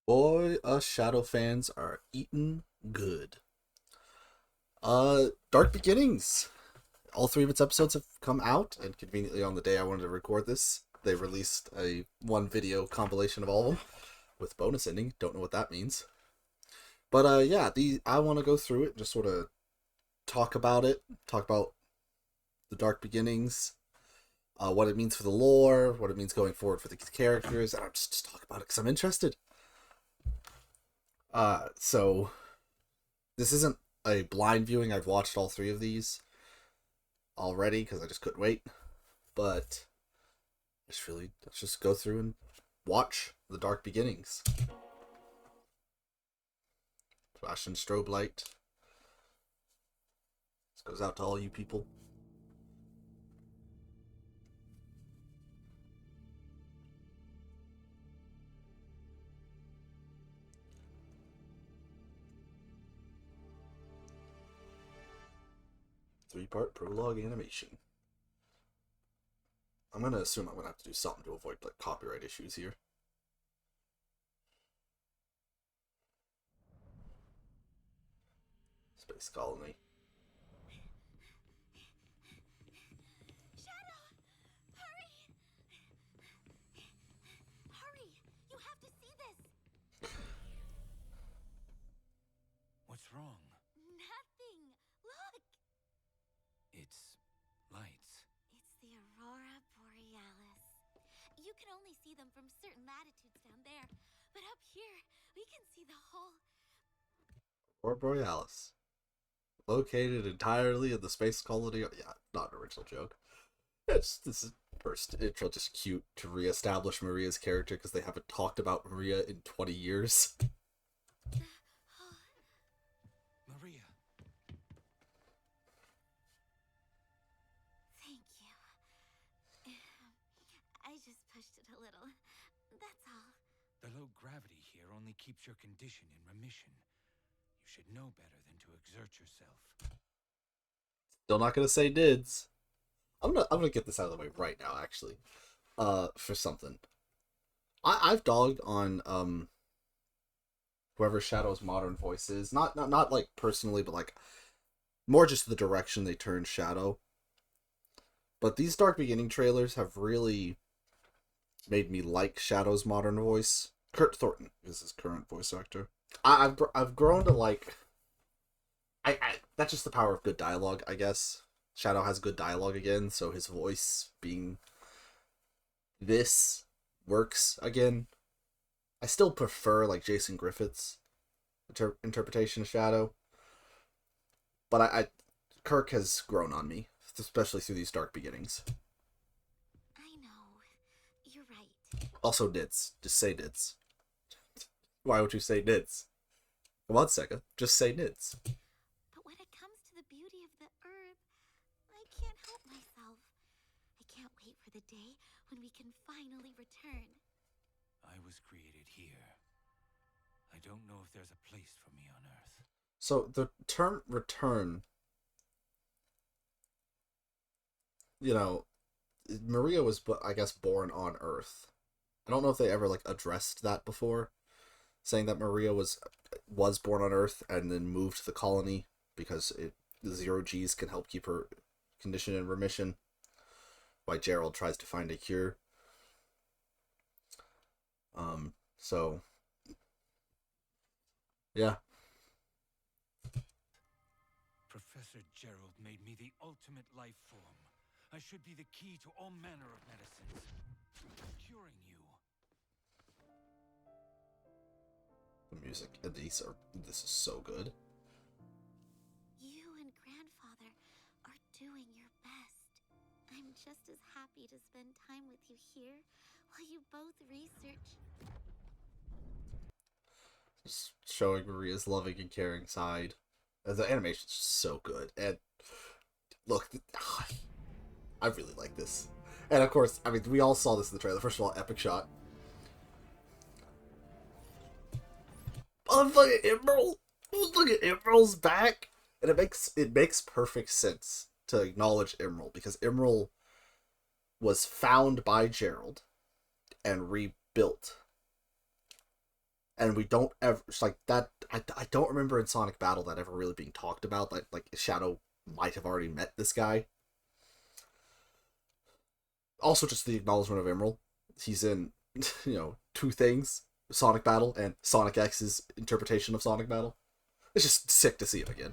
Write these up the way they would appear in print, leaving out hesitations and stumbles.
Boy, us Shadow fans are eating good. Dark Beginnings. All three of its episodes have come out, and conveniently on the day I wanted to record this, they released a one video compilation of all of them with bonus ending. Don't know what that means. But yeah, I want to go through it, just sort of talk about it, talk about the Dark Beginnings, what it means for the lore, what it means going forward for the characters, and I'm just talk about it because I'm interested. So this isn't a blind viewing. I've watched all three of these already because I just couldn't wait. But let's just go through and watch the Dark Beginnings. Flashing strobe light. This goes out to all you people. Three-part prologue animation. I'm gonna assume I'm gonna have to do something to avoid like copyright issues here. Space colony. Shadow! Hurry! Hurry! You have to see this! What's wrong? Nothing! Look! It's lights. It's the Aurora Borealis. You can only see them from certain latitudes down there, but up here, we can see the whole... Aurora Borealis. Located entirely in the space colony. Yeah, not an original joke. This is first intro, just cute to reestablish Maria's character because they haven't talked about Maria in 20 years. Maria. Thank you. I just pushed it a little. That's all. The low gravity here only keeps your condition in remission. You should know better than to exert yourself. Still not gonna say dids. I'm gonna get this out of the way right now, actually. For something. I've dogged on whoever Shadow's modern voice is. Not like personally, but like more just the direction they turned Shadow. But these Dark Beginning trailers have really made me like Shadow's modern voice. Kurt Thornton is his current voice actor. I've grown to like. I that's just the power of good dialogue, I guess. Shadow has good dialogue again, so his voice being this works again. I still prefer like Jason Griffith's interpretation of Shadow, but Kirk has grown on me, especially through these Dark Beginnings. I know. You're right. Also, Nits. Just say Nits. Why would you say Nits? Come on, SEGA. Just say Nits. But when it comes to the beauty of the earth, I can't help myself. I can't wait for the day when we can finally return. I was created here. I don't know if there's a place for me on Earth. So the term return, Maria was, I guess, born on Earth. I don't know if they ever like addressed that before, saying that Maria was born on Earth and then moved to the colony because the zero G's can help keep her condition in remission. Why Gerald tries to find a cure. So yeah. Professor Gerald made me the ultimate life form. I should be the key to all manner of medicines. Curing you. The music and this is so good. You and Grandfather are doing your best. I'm just as happy to spend time with you here while you both research. Just showing Maria's loving and caring side. And the animation's just so good. And look, I really like this. And of course, I mean, we all saw this in the trailer. First of all, epic shot. Oh, look at Emerald! Look at Emerald's back! And it makes perfect sense to acknowledge Emerald, because Emerald was found by Gerald and rebuilt and we don't ever, it's like that. I don't remember in Sonic Battle that ever really being talked about. Like Shadow might have already met this guy. Also, just the acknowledgement of Emerald. He's in, two things: Sonic Battle and Sonic X's interpretation of Sonic Battle. It's just sick to see him again.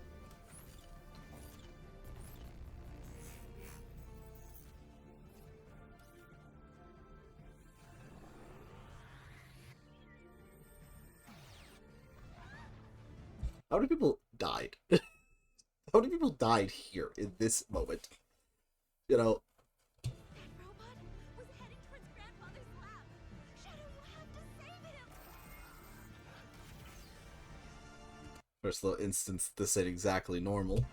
How many people died? How many people died here in this moment? You know, That robot was heading towards grandfather's lab. Shadow, you have to save him. first little instance, this ain't exactly normal.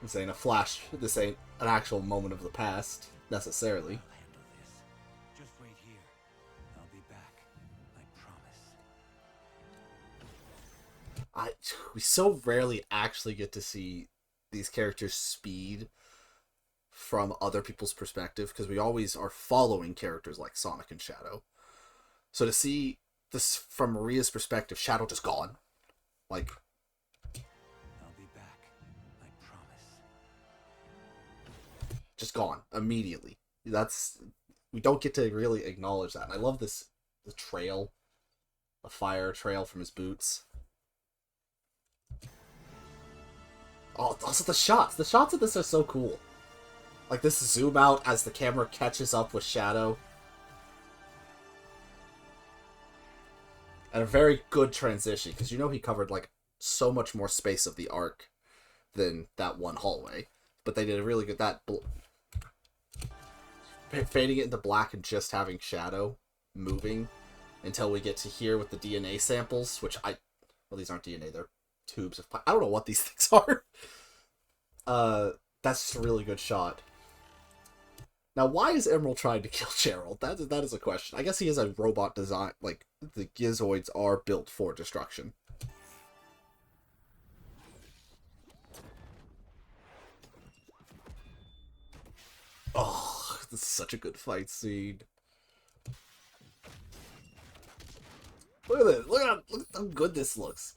This ain't a flash. This ain't an actual moment of the past, necessarily. I'll handle this. Just wait here. I'll be back. I promise. We so rarely actually get to see these characters' speed from other people's perspective, because we always are following characters like Sonic and Shadow. So to see this from Maria's perspective, Shadow just gone. Like, I'll be back. I promise. just gone immediately. We don't get to really acknowledge that. And I love the trail, the fire trail from his boots. Oh, also the shots. The shots of this are so cool. Like this zoom out as the camera catches up with Shadow. And a very good transition, because he covered like so much more space of the arc than that one hallway. But they did a really good fading it into black and just having Shadow moving until we get to here with the DNA samples, which well, these aren't DNA, they're tubes of I don't know what these things are. That's just a really good shot. Now, why is Emerald trying to kill Gerald? That is a question. I guess he is a robot design. Like, the Gizoids are built for destruction. Oh, this is such a good fight scene. Look at this. Look at how good this looks.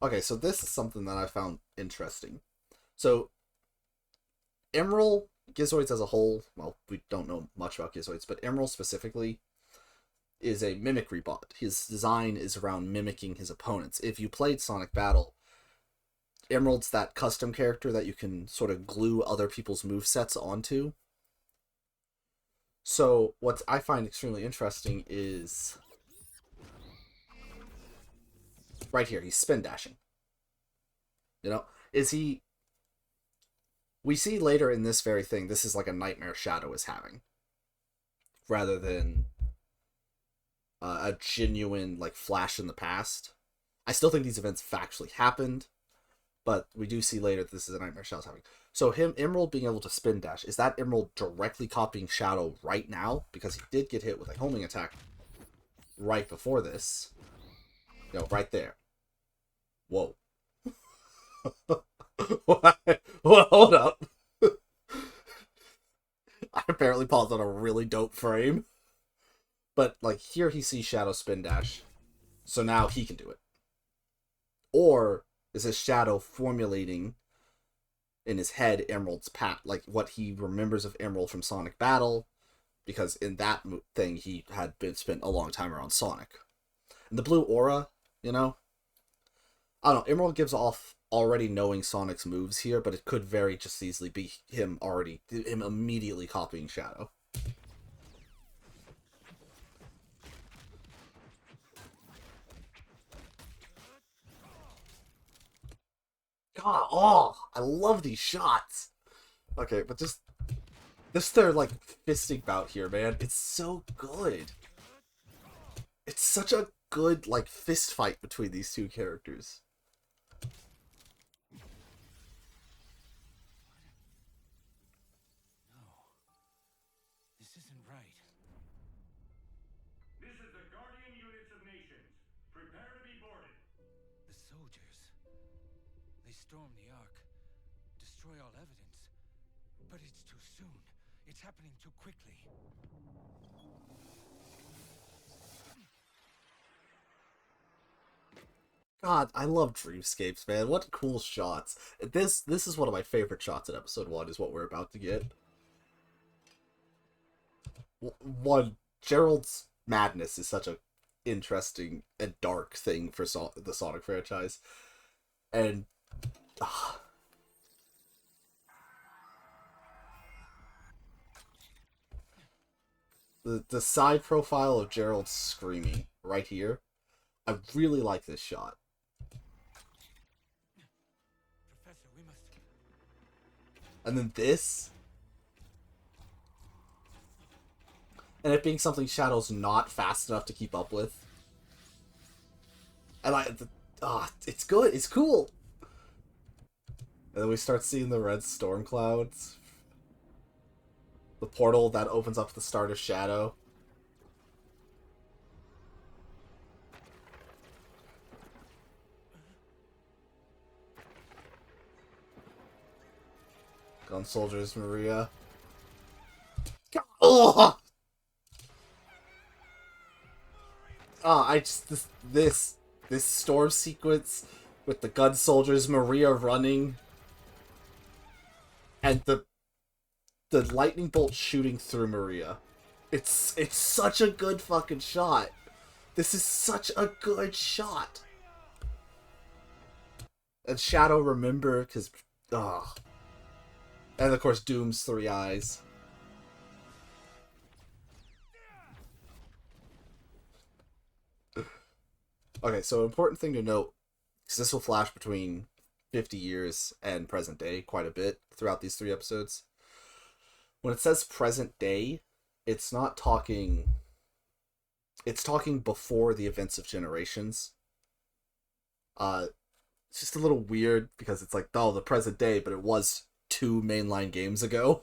Okay, so this is something that I found interesting. So, Emerald, Gizoids as a whole, well, we don't know much about Gizoids, but Emerald specifically is a mimicry bot. His design is around mimicking his opponents. If you played Sonic Battle, Emerald's that custom character that you can sort of glue other people's movesets onto. So, what I find extremely interesting is right here, he's spin dashing. Is he... We see later in this very thing, this is like a nightmare Shadow is having. Rather than a genuine, like, flash in the past. I still think these events factually happened, but we do see later that this is a nightmare Shadow's having. So Emerald being able to spin dash, is that Emerald directly copying Shadow right now? Because he did get hit with a homing attack right before this. Right there. Whoa. What? Well, hold up. I apparently paused on a really dope frame. But, like, here he sees Shadow spin dash. So now he can do it. Or is this Shadow formulating in his head Emerald's path, like what he remembers of Emerald from Sonic Battle, because in that thing he had been spent a long time around Sonic. And the blue aura, I don't know, Emerald gives off already knowing Sonic's moves here, but it could very just easily be him immediately copying Shadow. God, I love these shots. Okay, but just their like fisting bout here, man. It's so good. It's such a good like fist fight between these two characters. No. This isn't right. This is the Guardian Units of Nations. Prepare to be boarded. The soldiers. They storm the Ark. Destroy all evidence. But it's too soon. It's happening too quickly. God, I love dreamscapes, man. What cool shots. This is one of my favorite shots in episode 1, is what we're about to get. One, Gerald's madness is such a interesting and dark thing for the Sonic franchise. And the side profile of Gerald screaming right here, I really like this shot. Professor, we must... And then this, and it being something Shadow's not fast enough to keep up with. And it's good, it's cool. And then we start seeing the red storm clouds. The portal that opens up the start of Shadow. Gun Soldiers Maria. Oh! I just this storm sequence with the Gun Soldiers Maria running and the lightning bolt shooting through Maria. It's such a good fucking shot. This is such a good shot. And Shadow, remember, because and of course Doom's 3 eyes. Okay, so important thing to note, because this will flash between 50 years and present day quite a bit throughout these 3 episodes. When it says present day, it's not talking... It's talking before the events of Generations. It's just a little weird, because it's like, oh, the present day, but it was 2 mainline games ago.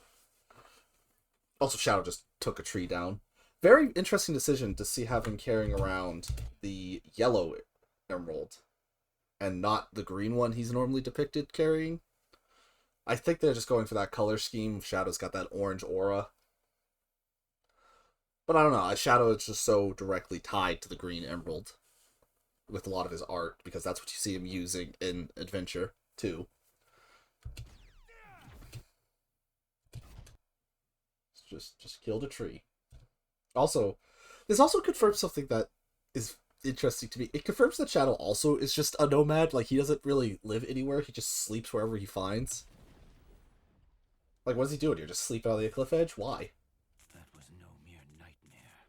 Also, Shadow just took a tree down. Very interesting decision to see have him carrying around the yellow emerald and not the green one he's normally depicted carrying. I think they're just going for that color scheme. Shadow's got that orange aura. But I don't know. Shadow is just so directly tied to the green emerald with a lot of his art, because that's what you see him using in Adventure 2. Just killed a tree. Also, this also confirms something that is interesting to me. It confirms that Shadow also is just a nomad. Like, he doesn't really live anywhere. He just sleeps wherever he finds. Like, what is he doing here? Just sleeping on the cliff edge? Why? That was no mere nightmare.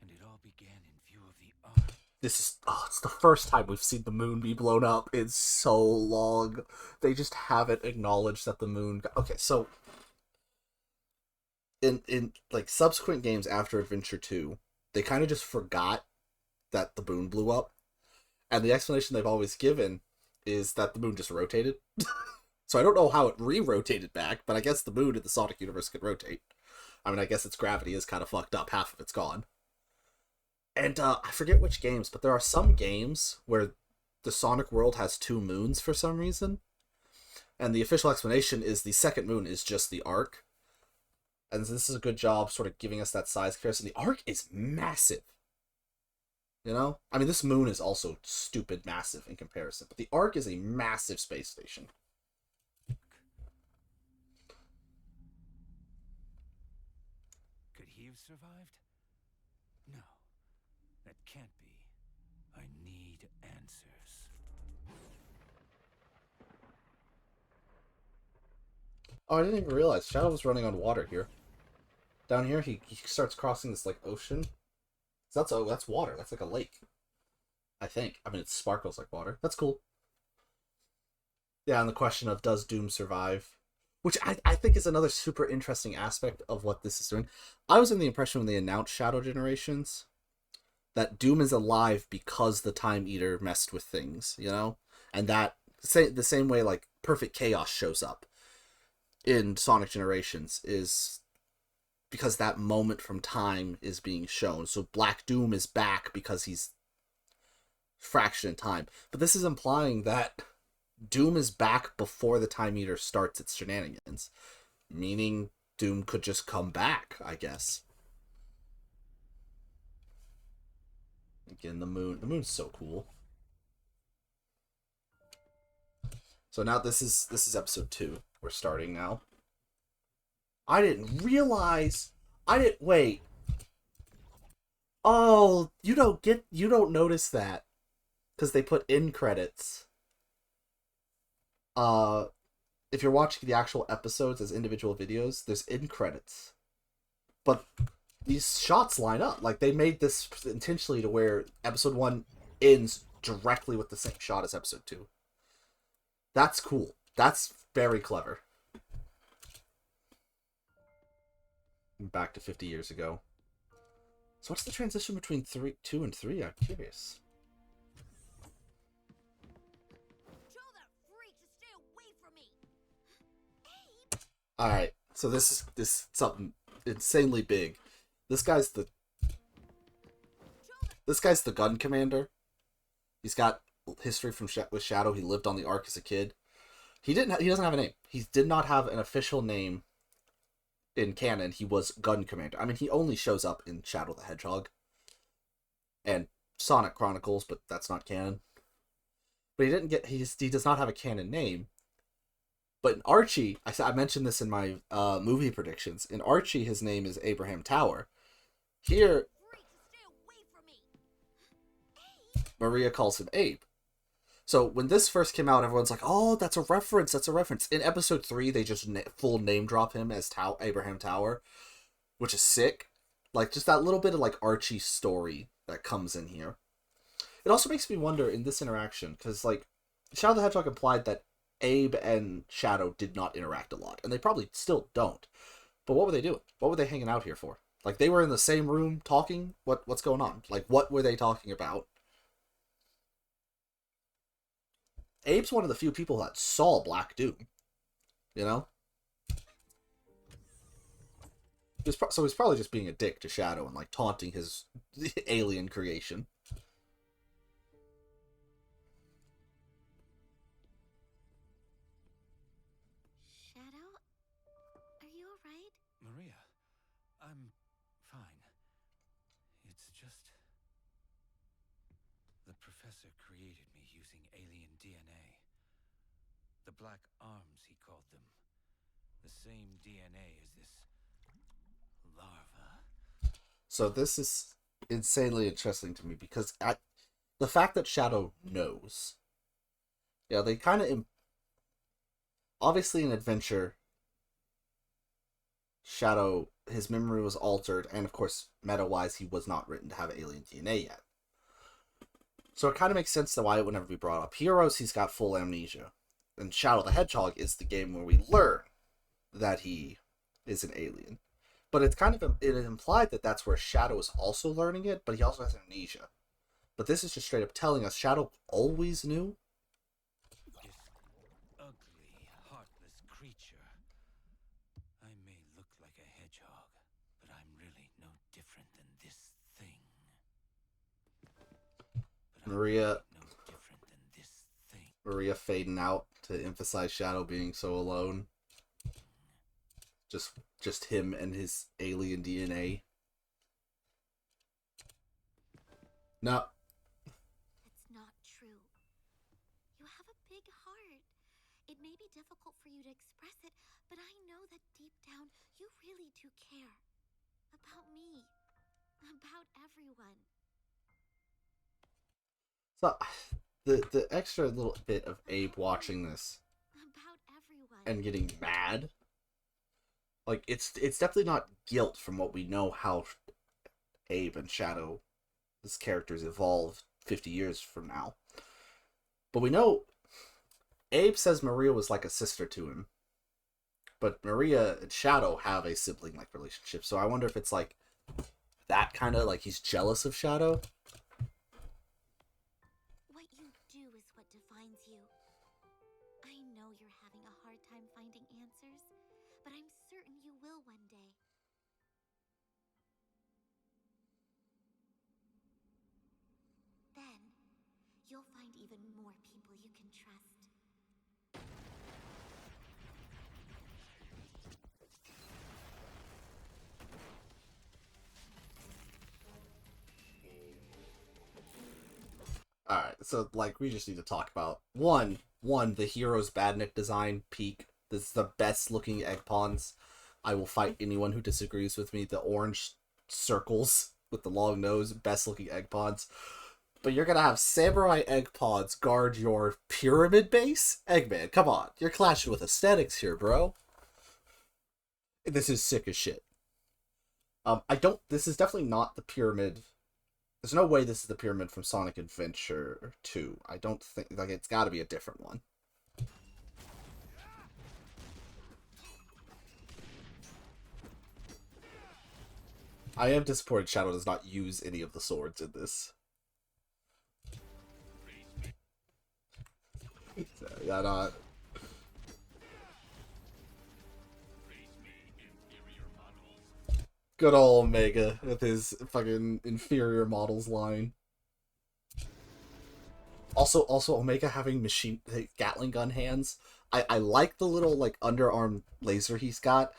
And it all began in view of the art. It's the first time we've seen the moon be blown up in so long. They just haven't acknowledged that the moon... Okay, so... In like subsequent games after Adventure 2, they kind of just forgot that the moon blew up, and the explanation they've always given is that the moon just rotated. So I don't know how it re-rotated back, but I guess the moon in the Sonic universe could rotate. I mean, I guess its gravity is kind of fucked up. Half of it's gone. And I forget which games, but there are some games where the Sonic world has 2 moons for some reason, and the official explanation is the second moon is just the arc. And this is a good job sort of giving us that size comparison. The arc is massive. You know? I mean, this moon is also stupid massive in comparison. But the arc is a massive space station. Could he have survived? No, that can't be. I need answers. Oh, I didn't even realize Shadow was running on water here. Down here, he starts crossing this, like, ocean. So that's water. That's like a lake. I think. I mean, it sparkles like water. That's cool. Yeah, and the question of does Doom survive? Which I think is another super interesting aspect of what this is doing. I was in the impression when they announced Shadow Generations that Doom is alive because the Time Eater messed with things, you know? And that, the same way, like, Perfect Chaos shows up in Sonic Generations is because that moment from time is being shown. So Black Doom is back because he's fraction in time. But this is implying that Doom is back before the Time Eater starts its shenanigans. Meaning Doom could just come back, I guess. Again, the moon. The moon's so cool. So now this is episode 2. We're starting now. I didn't realize. I didn't wait. Oh, you don't notice that because they put in credits. If you're watching the actual episodes as individual videos, there's in credits. But these shots line up. Like, they made this intentionally to where episode 1 ends directly with the same shot as episode 2. That's cool. That's very clever. Back to 50 years ago. So what's the transition between 2 and 3? I'm curious. Tell that freak to stay away from me. All right. So this is something insanely big. This guy's the gun commander. He's got history from with Shadow. He lived on the Ark as a kid. He doesn't have a name. He did not have an official name in canon. He was gun commander. I mean, he only shows up in Shadow the Hedgehog and Sonic Chronicles, but that's not canon. But he does not have a canon name. But in Archie, I mentioned this in my movie predictions. In Archie, his name is Abraham Tower. Here, Maria calls him Abe. So when this first came out, everyone's like, "Oh, that's a reference. That's a reference." In episode 3, they just full name drop him as Abraham Tower, which is sick. Like, just that little bit of like Archie story that comes in here. It also makes me wonder in this interaction, because like Shadow the Hedgehog implied that Abe and Shadow did not interact a lot, and they probably still don't. But what were they doing? What were they hanging out here for? Like, they were in the same room talking? What's going on? Like, what were they talking about? Abe's one of the few people that saw Black Doom. You know? So he's probably just being a dick to Shadow and, like, taunting his alien creation. Shadow? Are you alright? Maria, I'm fine. It's just... The professor created me using alien DNA. The Black Arms, he called them. The same DNA as this larva. So this is insanely interesting to me because the fact that Shadow knows. Yeah, they kind of... Obviously in Adventure, Shadow, his memory was altered, and of course, meta-wise, he was not written to have alien DNA yet. So it kind of makes sense to why it would never be brought up. Heroes, he's got full amnesia. And Shadow the Hedgehog is the game where we learn that he is an alien. But it's kind of it implied that that's where Shadow is also learning it, but he also has amnesia. But this is just straight up telling us Shadow always knew. This ugly, heartless creature. I may look like a hedgehog, but I'm really no different than this thing. Maria No different than this thing. Maria fading out to emphasize Shadow being so alone. Just him and his alien DNA. No. That's not true. You have a big heart. It may be difficult for you to express it, but I know that deep down you really do care. About me. About everyone. So the extra little bit of Abe watching this About everyone. and getting mad, like it's definitely not guilt from what we know how Abe and Shadow, his characters, evolve 50 years from now. But we know Abe says Maria was like a sister to him, but Maria and Shadow have a sibling-like relationship. So I wonder if it's like that kind of like he's jealous of Shadow. What you do is what defines you. I know you're having a hard time finding answers, but I'm certain you will one day. Then, you'll find even more people you can trust. So like we just need to talk about one the hero's badnik design peak. This is the best looking egg pawns. I will fight anyone who disagrees with me. The orange circles with the long nose, best looking egg pawns. But you're gonna have samurai egg pods guard your pyramid base? Eggman, come on. You're clashing with aesthetics here, bro. This is sick as shit. This is definitely not the pyramid. There's no way this is the pyramid from Sonic Adventure 2. I don't think, like, it's gotta be a different one. I am disappointed Shadow does not use any of the swords in this. Yeah, not. Good old Omega with his fucking inferior models line. Also Omega having machine Gatling gun hands. I like the little like underarm laser he's got,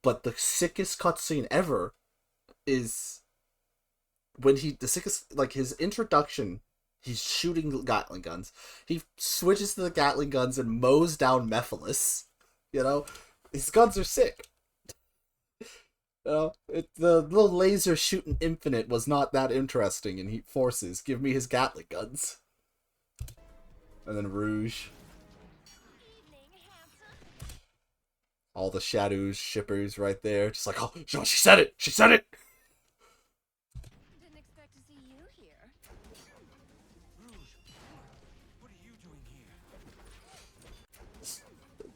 but the sickest cutscene ever is when the sickest, like, his introduction. He's shooting Gatling guns. He switches to the Gatling guns and mows down Mephiles. You know, his guns are sick. You know, the little laser shooting Infinite was not that interesting in Heat Forces. Give me his Gatling guns. And then Rouge. All the Shadows shippers right there. Just like, oh, she said it! She said it! Didn't expect to see you here. Rouge, what are you doing here?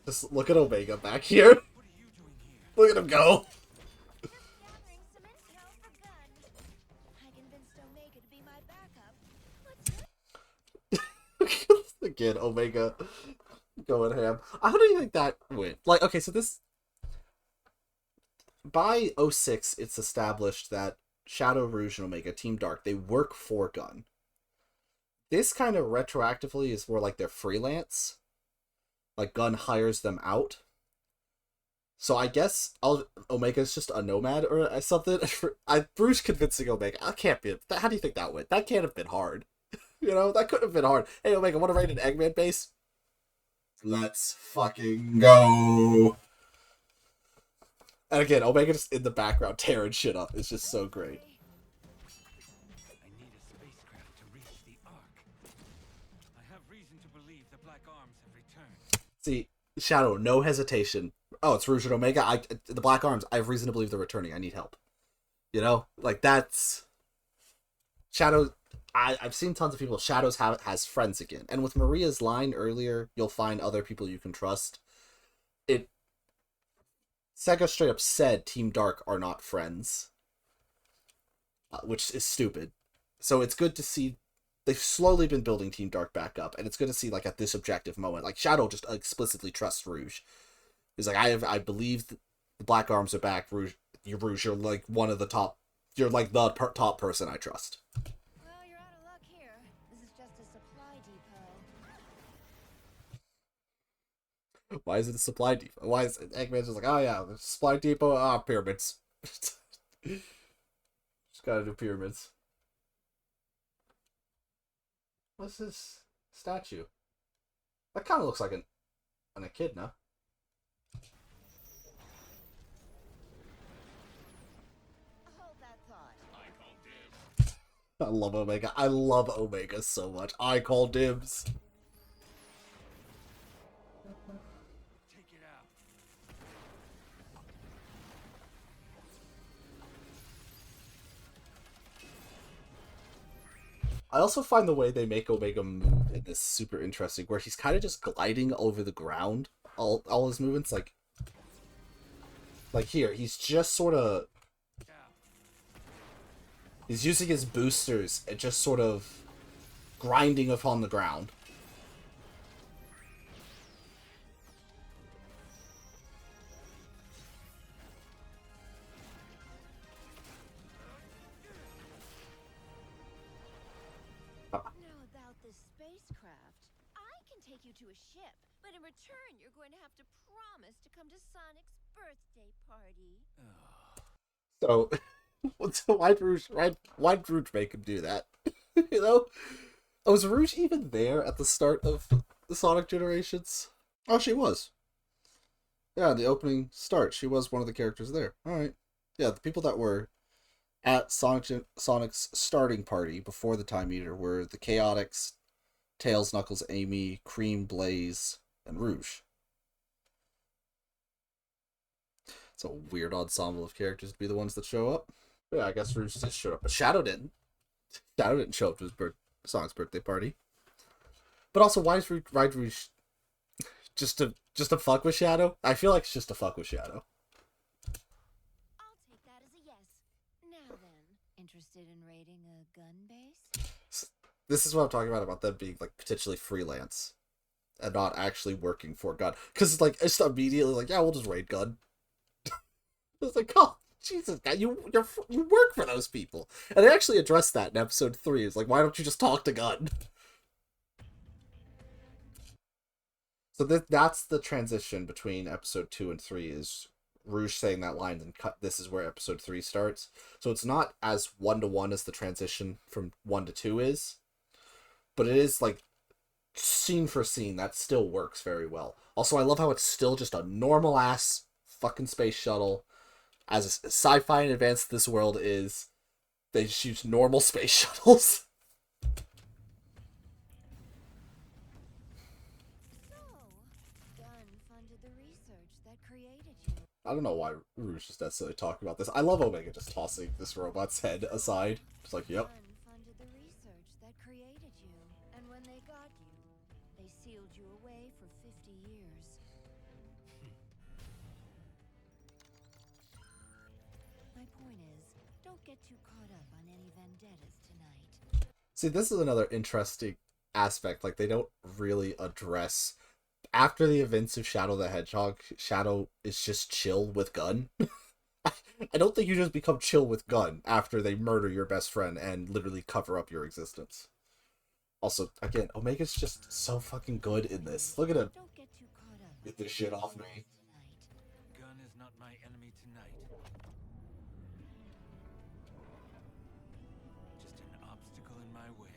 Just look at Omega back here. What are you doing here? Look at him go. Just gathering some intel for Gun. I convinced Omega to be my backup. What's your Again, Omega going ham. How do you think that went? Like, okay, so this... By 06, it's established that Shadow, Rouge, and Omega, Team Dark, they work for Gun. This kind of retroactively is more like they're freelance. Like, Gun hires them out. So I guess Omega's just a nomad or something. Rouge convincing Omega. I can't be... How do you think that went? That can't have been hard. You know, that couldn't have been hard. Hey, Omega, want to raid an Eggman base? Let's fucking go. And again, Omega just in the background tearing shit up. It's just so great. I need a spacecraft to reach the Ark. I have reason to believe the Black Arms have returned. See, Shadow, no hesitation. Oh, it's Rouge and Omega. The Black Arms, I have reason to believe they're returning. I need help. You know? Like, that's... Shadow... I've seen tons of people. Shadows has friends again. And with Maria's line earlier, you'll find other people you can trust. SEGA straight up said Team Dark are not friends. Which is stupid. So it's good to see they've slowly been building Team Dark back up, and it's good to see, like, at this objective moment, like, Shadow just explicitly trusts Rouge. He's like, I believe the Black Arms are back. Rouge, you're like one of the top. You're like the top person I trust. Well, you're out of luck here. This is just a supply depot. Why is it a supply depot? Why is Eggman's just like, oh yeah, the supply depot? Ah, pyramids. Just gotta do pyramids. What's this statue? That kind of looks like an echidna. Hold that thought. I love Omega. I love Omega so much. I call dibs. Take it out. I also find the way they make Omega move in this super interesting, where he's kind of just gliding over the ground. All his movements, like here, he's just sort of... He's using his boosters and just sort of grinding upon the ground. Now about this spacecraft. I can take you to a ship, but in return you're going to have to promise to come to Sonic's birthday party. So, why'd Rouge make him do that? You know? Oh, was Rouge even there at the start of the Sonic generations? Oh, she was. Yeah, the opening start, she was one of the characters there. All right. Yeah, the people that were at Sonic's starting party before the Time Eater were the Chaotix, Tails, Knuckles, Amy, Cream, Blaze, and Rouge. It's a weird ensemble of characters to be the ones that show up. But yeah, I guess Rouge just showed up, but Shadow didn't. Shadow didn't show up to Sonic's birthday party. But also, why is Rouge just to fuck with Shadow? I feel like it's just to fuck with Shadow. I'll take that as a yes. Now then, interested in raiding a gun base? This is what I'm talking about them being like potentially freelance and not actually working for Gun. Because like it's immediately like, yeah, we'll just raid Gun. It's like, oh Jesus, guy, you work for those people, and they actually addressed that in episode 3. It's like, why don't you just talk to Gun? So that's the transition between episode 2 and 3 is Rouge saying that line and cut. This is where episode 3 starts. So it's not as 1-to-1 as the transition from 1 to 2 is, but it is like scene for scene that still works very well. Also, I love how it's still just a normal ass fucking space shuttle. As sci-fi and advanced this world is, they just use normal space shuttles. So, Gun funded the research that created you. I don't know why Rouge is necessarily talking about this. I love Omega just tossing this robot's head aside. Just like, yep. Gun funded the research that created you. And when they got you, they sealed you away for 50 years. My point is, don't get too caught up on any vendettas tonight. See, this is another interesting aspect. Like, they don't really address... After the events of Shadow the Hedgehog, Shadow is just chill with Gun. I don't think you just become chill with Gun after they murder your best friend and literally cover up your existence. Also, again, Omega's just so fucking good in this. Look at him. Don't get too caught up. Get this shit off me. Tonight. Gun is not my enemy tonight. Just an obstacle in my way.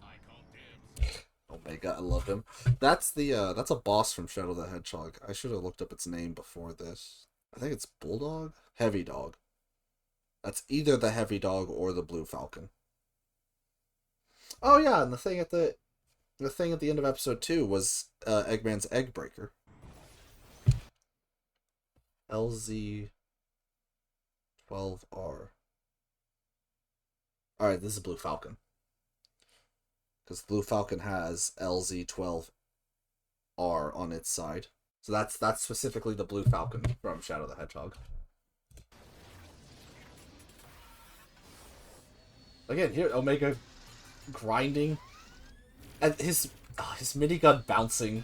I call dibs. Omega, I love him. That's a boss from Shadow the Hedgehog. I should have looked up its name before this. I think it's Bulldog? Heavy Dog. That's either the Heavy Dog or the Blue Falcon. Oh yeah, and the thing at the end of episode 2 was Eggman's Egg Breaker. LZ12R. Alright, this is Blue Falcon. Because Blue Falcon has LZ12R on its side. So that's specifically the Blue Falcon from Shadow the Hedgehog. Again, here, Omega grinding. And his minigun bouncing.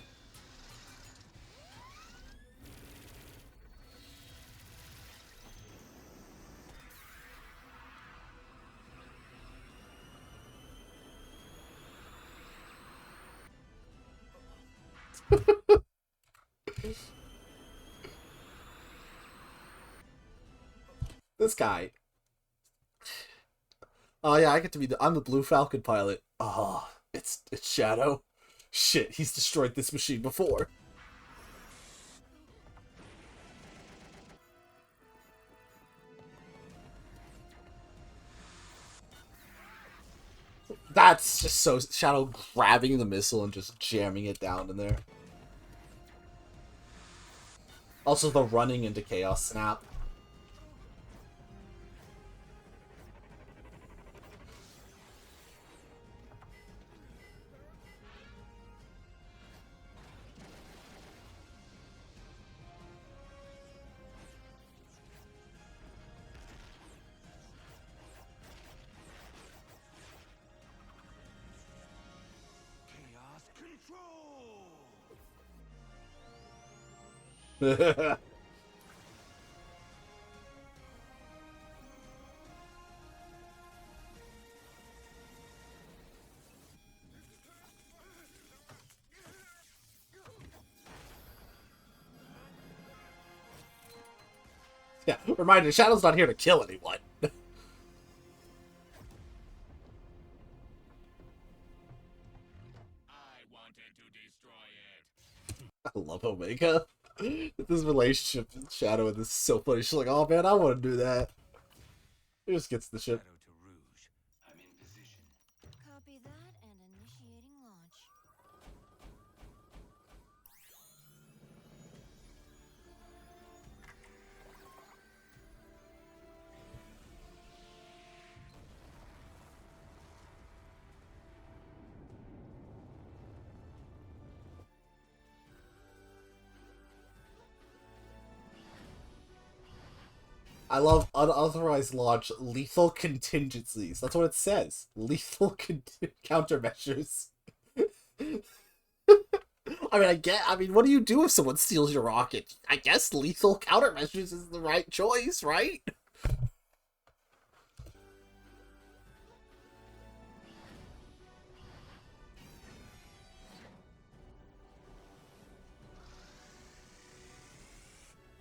This guy. Oh yeah, I get to be I'm the Blue Falcon pilot. Oh, it's Shadow. Shit, he's destroyed this machine before. That's just so Shadow grabbing the missile and just jamming it down in there. Also the running into Chaos Snap. Chaos control! Yeah, reminder, Shadow's not here to kill anyone. I love Omega. This relationship with Shadow and this is so funny. She's like, oh man, I want to do that. He just gets the ship. Shadow to Rouge. I'm in position. Copy that and initiating launch. I love unauthorized launch, lethal contingencies. That's what it says. Lethal countermeasures. I mean, what do you do if someone steals your rocket? I guess lethal countermeasures is the right choice, right?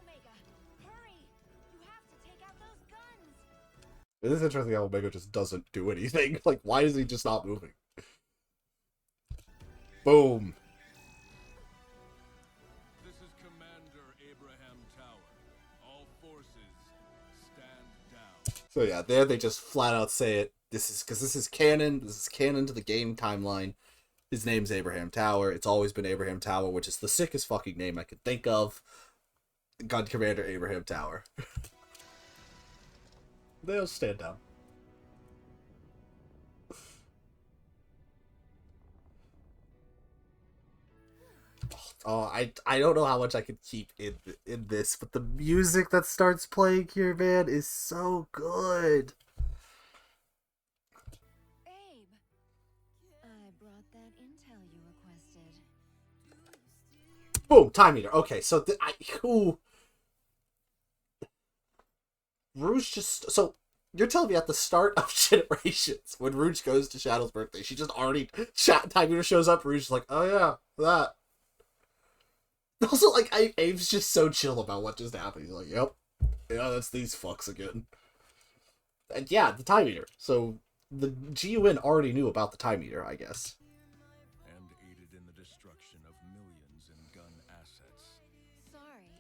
Omega, hurry! You have to take out those guns! It is interesting how Omega just doesn't do anything. Like, why is he just not moving? Boom. This is Commander Abraham Tower. All forces, stand down. So yeah, there they just flat out say it. This is because this is canon. This is canon to the game timeline. His name's Abraham Tower. It's always been Abraham Tower, which is the sickest fucking name I could think of. God Commander Abraham Tower. They'll stand down. Oh, I don't know how much I could keep in this, but the music that starts playing here, man, is so good. Abe! I brought that intel you requested. Boom, time meter. Okay, so Rouge just so you're telling me at the start of Generations when Rouge goes to Shadow's birthday, she just already time meter shows up. Rouge is like, oh yeah, that. Also, like, Abe's just so chill about what just happened. He's like, yep, yeah, that's these fucks again. And yeah, the time meter. So the GUN already knew about the time meter, I guess. And aided in the destruction of millions in gun assets. Sorry,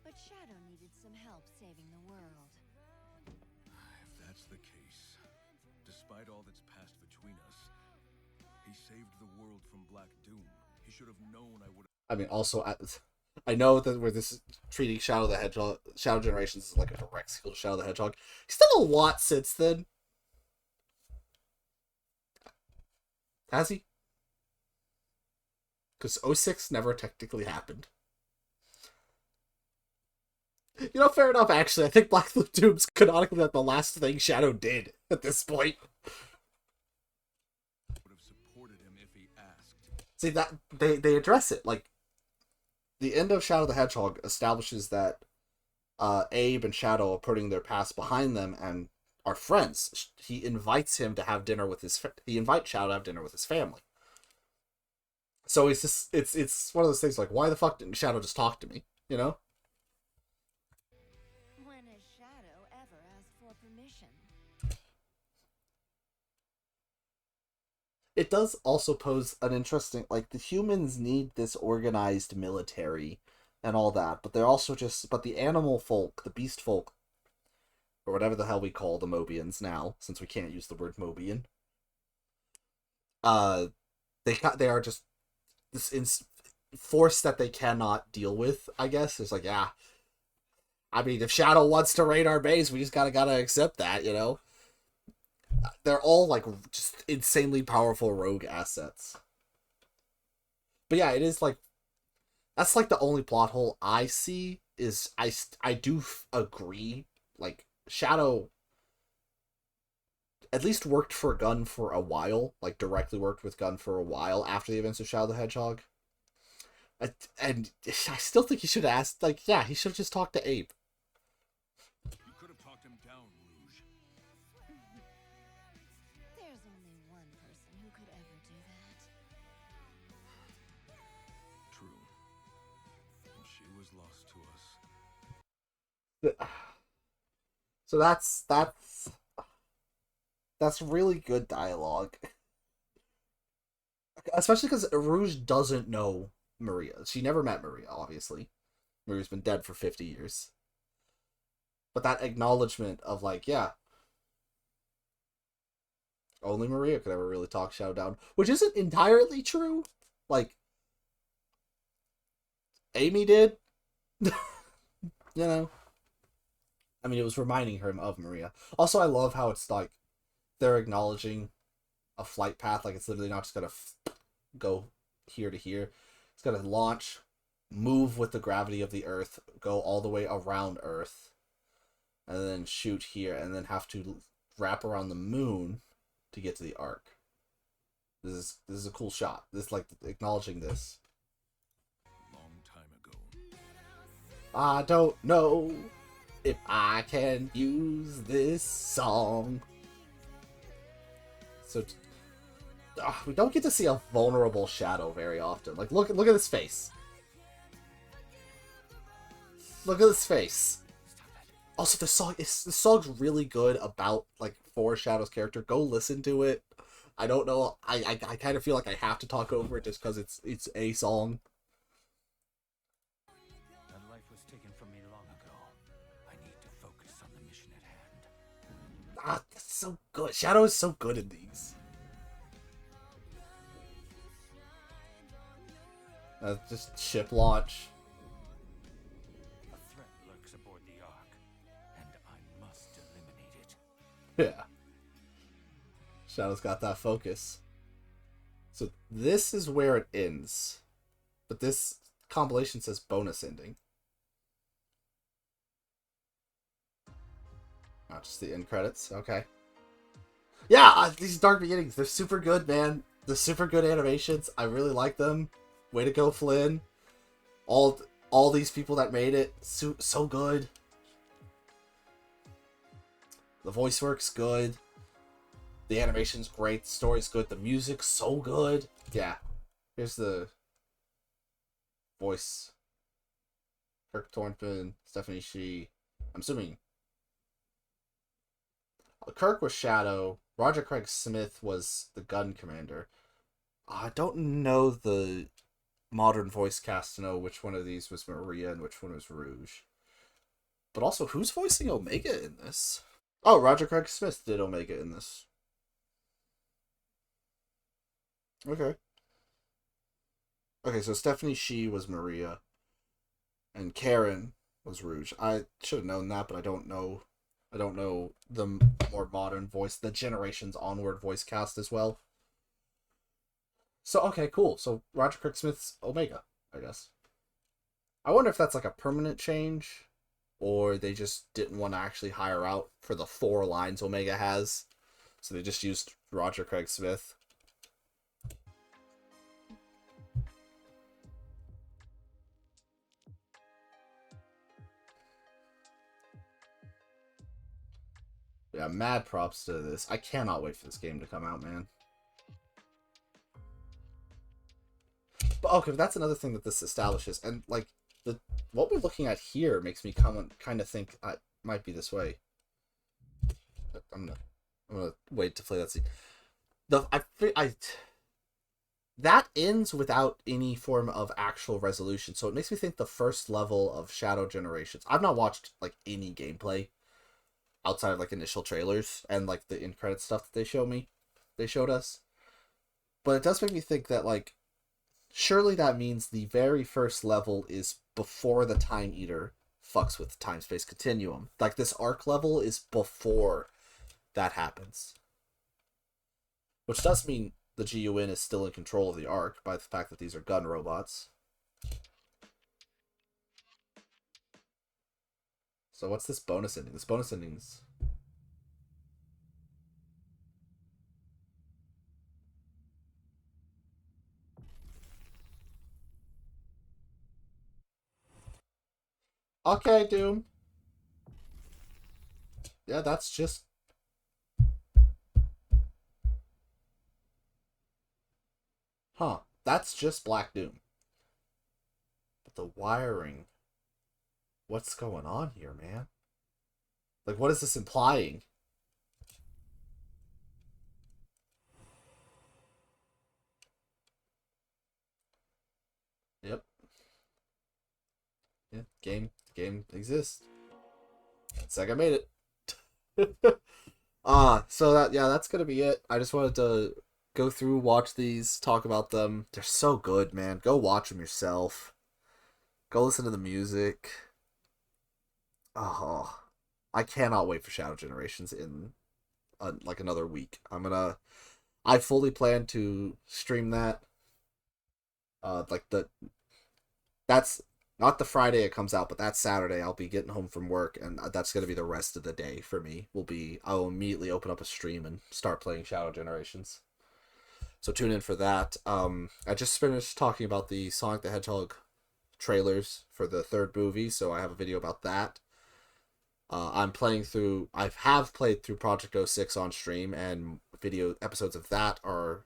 but Shadow needed some help saving the world. If that's the case, despite all that's passed between us, he saved the world from Black Doom. He should have known I would. I mean, also, I know that where this is treating Shadow the Hedgehog, Shadow Generations is like a direct sequel to Shadow the Hedgehog. He's done a lot since then. Has he? Because 06 never technically happened. You know, fair enough, actually. I think Black Doom's canonically like the last thing Shadow did at this point. Would have supported him if he asked. See, that they address it. Like, the end of Shadow the Hedgehog establishes that Abe and Shadow are putting their past behind them and are friends. He invites him to have dinner with he invites Shadow to have dinner with his family. So it's just it's one of those things like, why the fuck didn't Shadow just talk to me? You know? When has Shadow ever asked for permission? It does also pose an interesting, like, the humans need this organized military and all that, but they're also but the animal folk, the beast folk, or whatever the hell we call the Mobians now, since we can't use the word Mobian, they are just this force that they cannot deal with, I guess. It's like, yeah, I mean, if Shadow wants to raid our base, we just gotta accept that, you know? They're all, like, just insanely powerful rogue assets. But yeah, it is, like, that's, like, the only plot hole I see is I do agree, like, Shadow at least worked for Gun for a while, like, directly worked with Gun for a while after the events of Shadow the Hedgehog. And I still think he should have asked, like, yeah, he should have just talked to Abe. You could have talked him down, Rouge. There's only one person who could ever do that. True. And she was lost to us. So that's really good dialogue. Especially because Rouge doesn't know Maria. She never met Maria, obviously. Maria's been dead for 50 years. But that acknowledgement of, like, yeah, only Maria could ever really talk Shadow down, which isn't entirely true. Like, Amy did. You know? I mean, it was reminding her of Maria. Also, I love how it's like they're acknowledging a flight path. Like, it's literally not just gonna go here to here. It's gonna launch, move with the gravity of the Earth, go all the way around Earth, and then shoot here, and then have to wrap around the moon to get to the Ark. This is a cool shot. This, like, acknowledging this. Long time ago. I don't know if I can use this song. So we don't get to see a vulnerable Shadow very often. Like, look at his face. Look at his face. Also, the song's really good about, like, for Shadow's character. Go listen to it. I don't know. I kind of feel like I have to talk over it just because it's a song. That life was taken from me long ago. I need to focus on the mission at hand. Ah, that's so good. Shadow is so good in these. Just ship launch. A threat lurks aboard the Ark, and I must eliminate it. Yeah. Shadow's got that focus. So this is where it ends. But this compilation says bonus ending. Not just the end credits. Okay. Yeah, these Dark Beginnings, they're super good, man. They're super good animations. I really like them. Way to go, Flynn. All these people that made it, so good. The voice work's good. The animation's great. The story's good. The music's so good. Yeah. Here's the voice. Kirk Thornton, Stephanie Shee. I'm assuming Kirk was Shadow. Roger Craig Smith was the gun commander. I don't know the modern voice cast to know which one of these was Maria and which one was Rouge. But also, who's voicing Omega in this? Oh, Roger Craig Smith did Omega in this. Okay. Okay, so Stephanie Shee was Maria. And Karen was Rouge. I should have known that, but I don't know. I don't know the more modern voice, the generations onward voice cast as well. So, okay, cool. So, Roger Craig Smith's Omega, I guess. I wonder if that's like a permanent change, or they just didn't want to actually hire out for the 4 lines Omega has. So they just used Roger Craig Smith. Yeah, mad props to this. I cannot wait for this game to come out, man. But okay, that's another thing that this establishes, and like what we're looking at here makes me kind of think it might be this way. I'm gonna wait to play that scene. That ends without any form of actual resolution, so it makes me think the first level of Shadow Generations. I've not watched like any gameplay outside of like initial trailers and like the in credit stuff that they showed us. But it does make me think that like surely that means the very first level is before the Time Eater fucks with the time-space continuum. Like this arc level is before that happens. Which does mean the GUN is still in control of the arc by the fact that these are gun robots. So what's this bonus ending? This bonus ending's... Okay, Doom. Yeah, that's just... Huh. That's just Black Doom. But the wiring... What's going on here, man? Like, what is this implying? Yep. Yeah, game exists. Sega made it. So that's gonna be it. I just wanted to go through, watch these, talk about them. They're so good, man. Go watch them yourself. Go listen to the music. Oh, I cannot wait for Shadow Generations in like another week. I fully plan to stream that. Like that's not the Friday it comes out, but that Saturday I'll be getting home from work, and that's gonna be the rest of the day for me. I will immediately open up a stream and start playing Shadow Generations. So tune in for that. I just finished talking about the Sonic the Hedgehog trailers for the third movie, so I have a video about that. I'm playing through. I have played through Project 06 on stream, and video episodes of that are.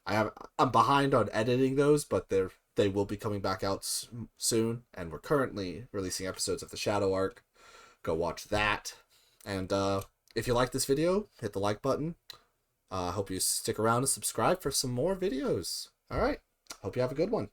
I'm behind on editing those, but they will be coming back out soon, and we're currently releasing episodes of the Shadow Arc. Go watch that, and if you like this video, hit the like button. Hope you stick around and subscribe for some more videos. All right, hope you have a good one.